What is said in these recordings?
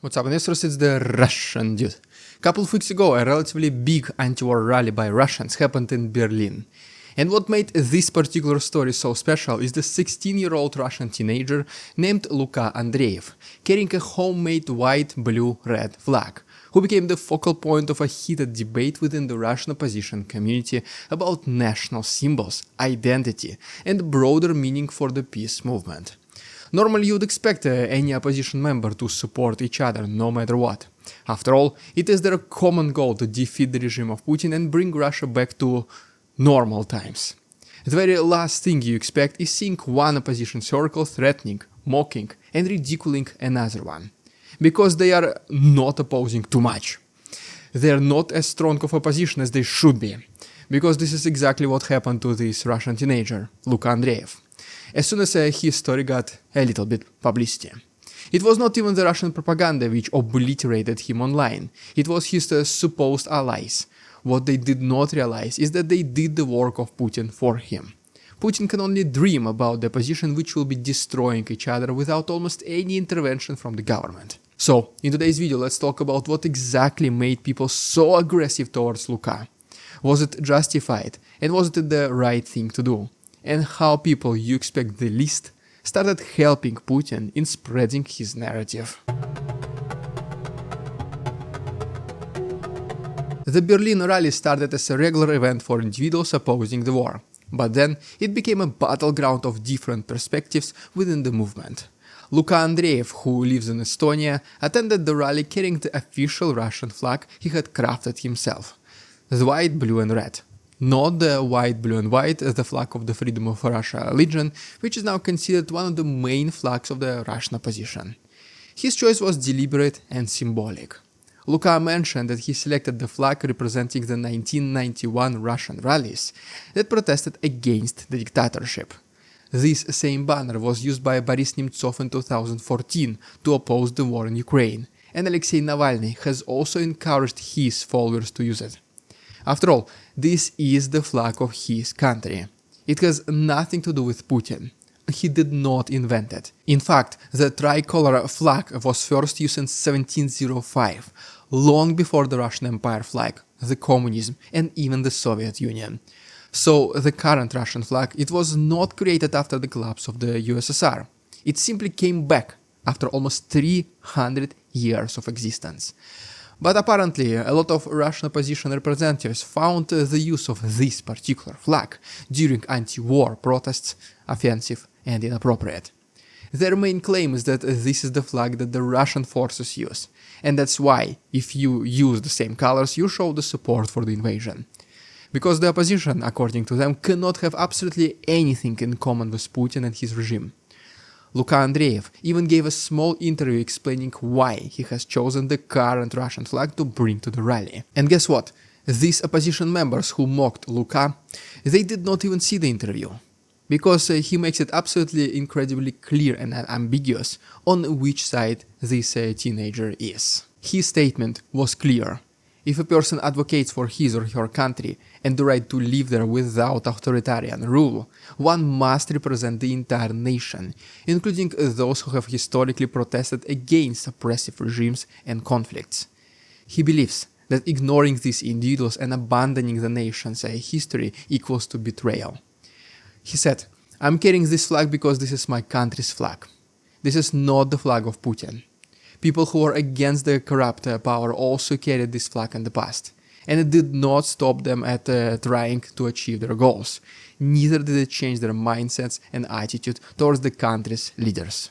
What's up, investors? It's the Russian dude. Couple of weeks ago, a relatively big anti-war rally by Russians happened in Berlin. And what made this particular story so special is the 16-year-old Russian teenager named Luka Andreev, carrying a homemade white, blue, red flag, who became the focal point of a heated debate within the Russian opposition community about national symbols, identity, and broader meaning for the peace movement. Normally you'd expect any opposition member to support each other no matter what. After all, it is their common goal to defeat the regime of Putin and bring Russia back to normal times. The very last thing you expect is seeing one opposition circle threatening, mocking and ridiculing another one. Because they are not opposing too much. They are not as strong of opposition as they should be. Because this is exactly what happened to this Russian teenager, Luka Andreev, as soon as his story got a little bit publicity. It was not even the Russian propaganda which obliterated him online, it was his supposed allies. What they did not realize is that they did the work of Putin for him. Putin can only dream about the opposition which will be destroying each other without almost any intervention from the government. So, in today's video let's talk about what exactly made people so aggressive towards Luka. Was it justified, and was it the right thing to do? And how people you expect the least started helping Putin in spreading his narrative. The Berlin rally started as a regular event for individuals opposing the war, but then it became a battleground of different perspectives within the movement. Luka Andreev, who lives in Estonia, attended the rally carrying the official Russian flag he had crafted himself, the white, blue and red. Not the white, blue and white as the flag of the Freedom of Russia Legion, which is now considered one of the main flags of the Russian opposition. His choice was deliberate and symbolic. Luka mentioned that he selected the flag representing the 1991 Russian rallies that protested against the dictatorship. This same banner was used by Boris Nemtsov in 2014 to oppose the war in Ukraine, and Alexei Navalny has also encouraged his followers to use it. After all, this is the flag of his country. It has nothing to do with Putin. He did not invent it. In fact, the tricolor flag was first used in 1705, long before the Russian Empire flag, the communism and even the Soviet Union. So the current Russian flag, it was not created after the collapse of the USSR. It simply came back after almost 300 years of existence. But apparently, a lot of Russian opposition representatives found the use of this particular flag during anti-war protests offensive and inappropriate. Their main claim is that this is the flag that the Russian forces use, and that's why, if you use the same colors, you show the support for the invasion. Because the opposition, according to them, cannot have absolutely anything in common with Putin and his regime. Luka Andreev even gave a small interview explaining why he has chosen the current Russian flag to bring to the rally. And guess what? These opposition members who mocked Luka, they did not even see the interview. Because he makes it absolutely incredibly clear and unambiguous on which side this teenager is. His statement was clear. If a person advocates for his or her country and the right to live there without authoritarian rule, one must represent the entire nation, including those who have historically protested against oppressive regimes and conflicts. He believes that ignoring these individuals and abandoning the nation's history equals to betrayal. He said, "I'm carrying this flag because this is my country's flag. This is not the flag of Putin. People who are against the corrupt power also carried this flag in the past, and it did not stop them at trying to achieve their goals. Neither did it change their mindsets and attitude towards the country's leaders."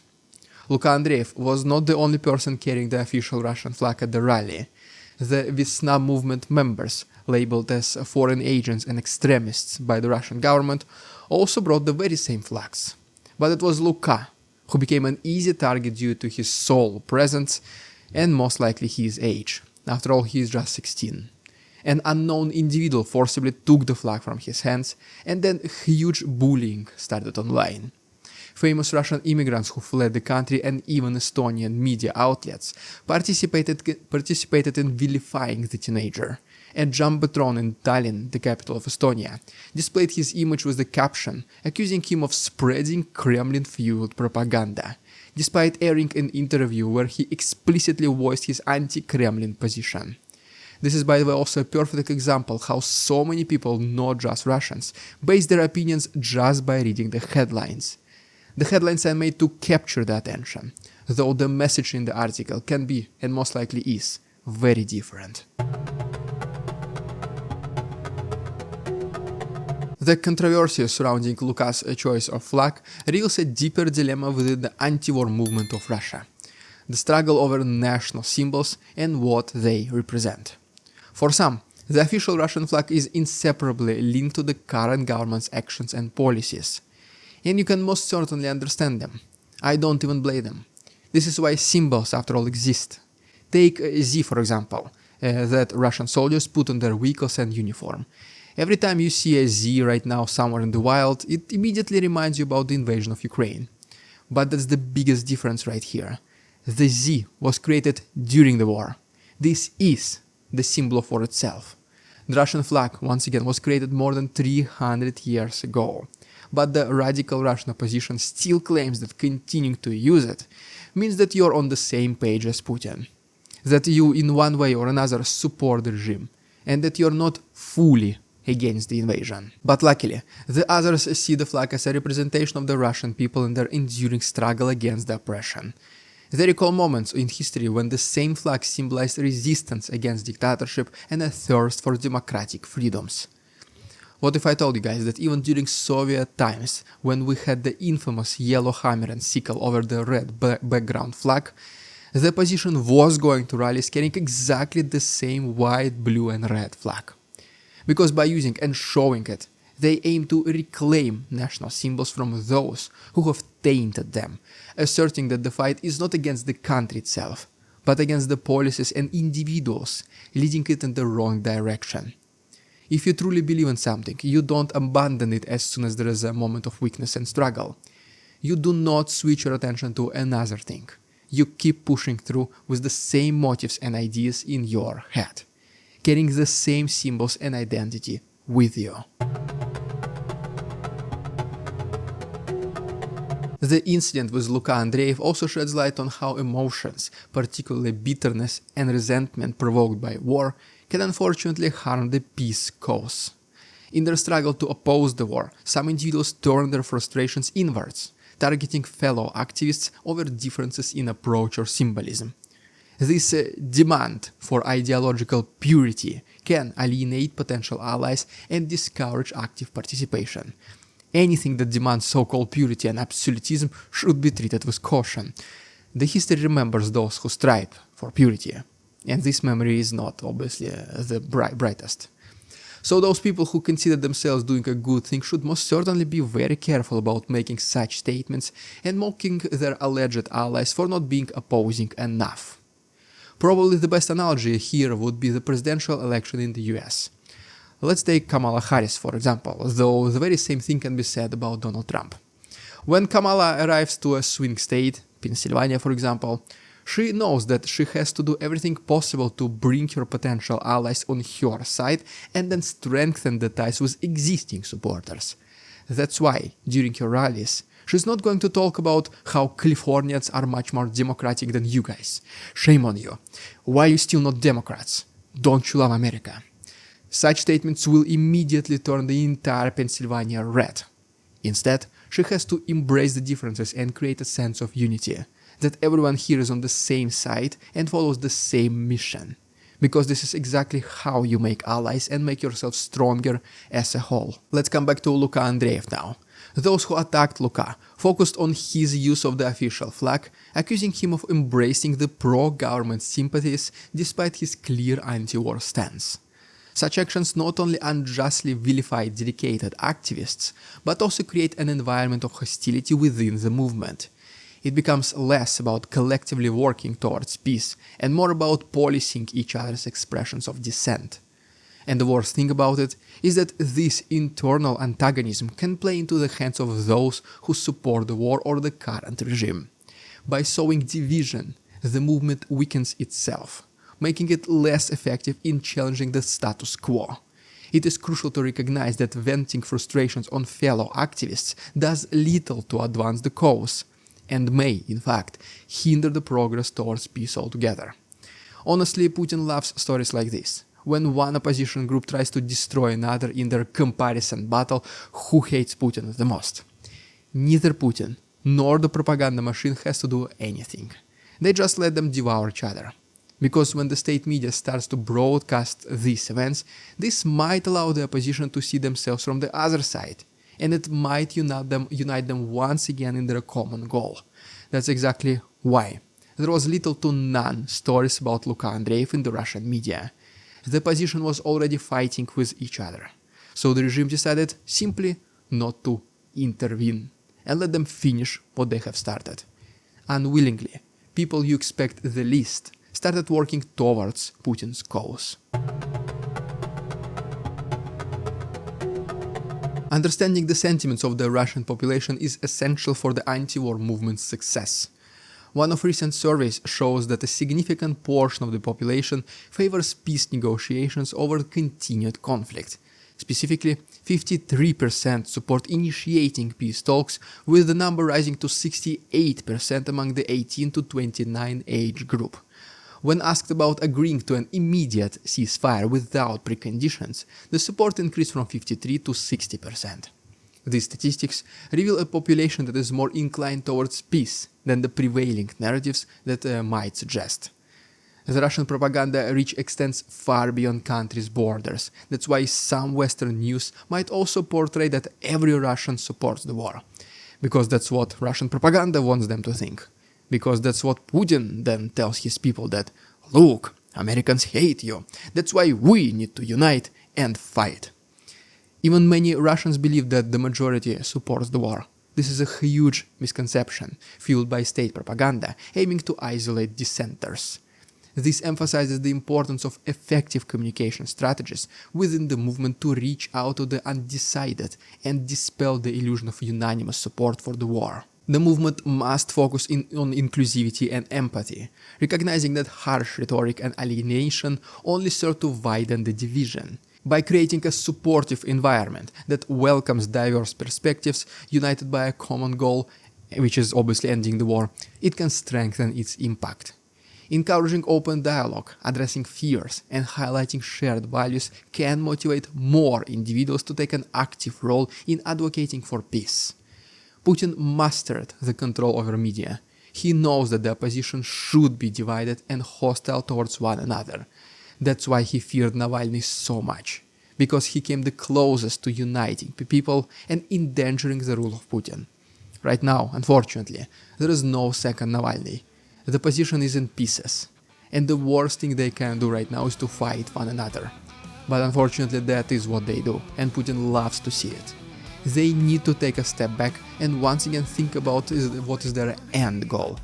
Luka Andreev was not the only person carrying the official Russian flag at the rally. The Vesna movement members, labeled as foreign agents and extremists by the Russian government, also brought the very same flags. But it was Luka who became an easy target due to his sole presence and most likely his age. After all, he is just 16. An unknown individual forcibly took the flag from his hands, and then huge bullying started online. Famous Russian immigrants who fled the country and even Estonian media outlets participated in vilifying the teenager. A jumbotron in Tallinn, the capital of Estonia, displayed his image with the caption accusing him of spreading Kremlin-fueled propaganda, despite airing an interview where he explicitly voiced his anti-Kremlin position. This is, by the way, also a perfect example how so many people, not just Russians, base their opinions just by reading the headlines. The headlines are made to capture the attention, though the message in the article can be, and most likely is, very different. The controversy surrounding Luka's choice of flag reveals a deeper dilemma within the anti-war movement of Russia: the struggle over national symbols and what they represent. For some, the official Russian flag is inseparably linked to the current government's actions and policies. And you can most certainly understand them. I don't even blame them. This is why symbols, after all, exist. Take Z, for example, that Russian soldiers put on their vehicles and uniform. Every time you see a Z right now somewhere in the wild, it immediately reminds you about the invasion of Ukraine. But that's the biggest difference right here. The Z was created during the war. This is the symbol of war itself. The Russian flag, once again, was created more than 300 years ago. But the radical Russian opposition still claims that continuing to use it means that you're on the same page as Putin, that you in one way or another support the regime, and that you're not fully against the invasion. But luckily, the others see the flag as a representation of the Russian people in their enduring struggle against the oppression. They recall moments in history when the same flag symbolized resistance against dictatorship and a thirst for democratic freedoms. What if I told you guys that even during Soviet times, when we had the infamous yellow hammer and sickle over the red background flag, the opposition was going to rallies carrying exactly the same white, blue and red flag? Because by using and showing it, they aim to reclaim national symbols from those who have tainted them, asserting that the fight is not against the country itself, but against the policies and individuals leading it in the wrong direction. If you truly believe in something, you don't abandon it as soon as there is a moment of weakness and struggle. You do not switch your attention to another thing. You keep pushing through with the same motives and ideas in your head, carrying the same symbols and identity with you. The incident with Luka Andreev also sheds light on how emotions, particularly bitterness and resentment provoked by war, can unfortunately harm the peace cause. In their struggle to oppose the war, some individuals turn their frustrations inwards, targeting fellow activists over differences in approach or symbolism. This demand for ideological purity can alienate potential allies and discourage active participation. Anything that demands so-called purity and absolutism should be treated with caution. The history remembers those who strive for purity, and this memory is not obviously the brightest. So those people who consider themselves doing a good thing should most certainly be very careful about making such statements and mocking their alleged allies for not being opposing enough. Probably the best analogy here would be the presidential election in the US. Let's take Kamala Harris, for example, though the very same thing can be said about Donald Trump. When Kamala arrives to a swing state, Pennsylvania for example, she knows that she has to do everything possible to bring her potential allies on her side and then strengthen the ties with existing supporters. That's why, during her rallies, she's not going to talk about how Californians are much more democratic than you guys. Shame on you. Why are you still not Democrats? Don't you love America? Such statements will immediately turn the entire Pennsylvania red. Instead, she has to embrace the differences and create a sense of unity, that everyone here is on the same side and follows the same mission. Because this is exactly how you make allies and make yourself stronger as a whole. Let's come back to Luka Andreev now. Those who attacked Luka focused on his use of the official flag, accusing him of embracing the pro-government sympathies despite his clear anti-war stance. Such actions not only unjustly vilify dedicated activists, but also create an environment of hostility within the movement. It becomes less about collectively working towards peace and more about policing each other's expressions of dissent. And the worst thing about it is that this internal antagonism can play into the hands of those who support the war or the current regime. By sowing division, the movement weakens itself, making it less effective in challenging the status quo. It is crucial to recognize that venting frustrations on fellow activists does little to advance the cause, and may, in fact, hinder the progress towards peace altogether. Honestly, Putin loves stories like this. When one opposition group tries to destroy another in their comparison battle, who hates Putin the most? Neither Putin nor the propaganda machine has to do anything. They just let them devour each other. Because when the state media starts to broadcast these events, this might allow the opposition to see themselves from the other side, and it might unite them once again in their common goal. That's exactly why there was little to none stories about Luka Andreev in the Russian media. The opposition was already fighting with each other, so the regime decided simply not to intervene and let them finish what they have started. Unwillingly, people you expect the least started working towards Putin's cause. Understanding the sentiments of the Russian population is essential for the anti-war movement's success. One of recent surveys shows that a significant portion of the population favors peace negotiations over continued conflict. Specifically, 53% support initiating peace talks, with the number rising to 68% among the 18 to 29 age group. When asked about agreeing to an immediate ceasefire without preconditions, the support increased from 53 to 60%. These statistics reveal a population that is more inclined towards peace than the prevailing narratives that might suggest. The Russian propaganda reach extends far beyond country's borders. That's why some Western news might also portray that every Russian supports the war. Because that's what Russian propaganda wants them to think. Because that's what Putin then tells his people, that, look, Americans hate you, that's why we need to unite and fight. Even many Russians believe that the majority supports the war. This is a huge misconception, fueled by state propaganda, aiming to isolate dissenters. This emphasizes the importance of effective communication strategies within the movement to reach out to the undecided and dispel the illusion of unanimous support for the war. The movement must focus on inclusivity and empathy, recognizing that harsh rhetoric and alienation only serve to widen the division. By creating a supportive environment that welcomes diverse perspectives united by a common goal, which is obviously ending the war, it can strengthen its impact. Encouraging open dialogue, addressing fears, and highlighting shared values can motivate more individuals to take an active role in advocating for peace. Putin mastered the control over media. He knows that the opposition should be divided and hostile towards one another. That's why he feared Navalny so much, because he came the closest to uniting people and endangering the rule of Putin. Right now, unfortunately, there is no second Navalny. The opposition is in pieces, and the worst thing they can do right now is to fight one another. But unfortunately, that is what they do, and Putin loves to see it. They need to take a step back and once again think about what is their end goal.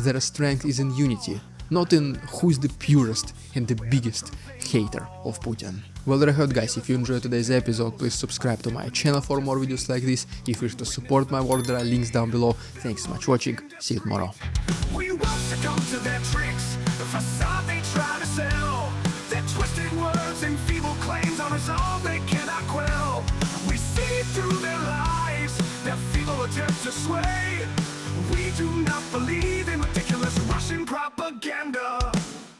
Their strength is in unity, not in who is the purest and the biggest hater of Putin. Well, there I heard, guys. If you enjoyed today's episode, please subscribe to my channel for more videos like this. If you wish to support my work, there are links down below. Thanks so much for watching. See you tomorrow. We won't succumb to their tricks, the facade they try to sell. Their twisted words and feeble claims on us all they cannot quell. We see through their lies, their feeble attempts to sway. We do not believe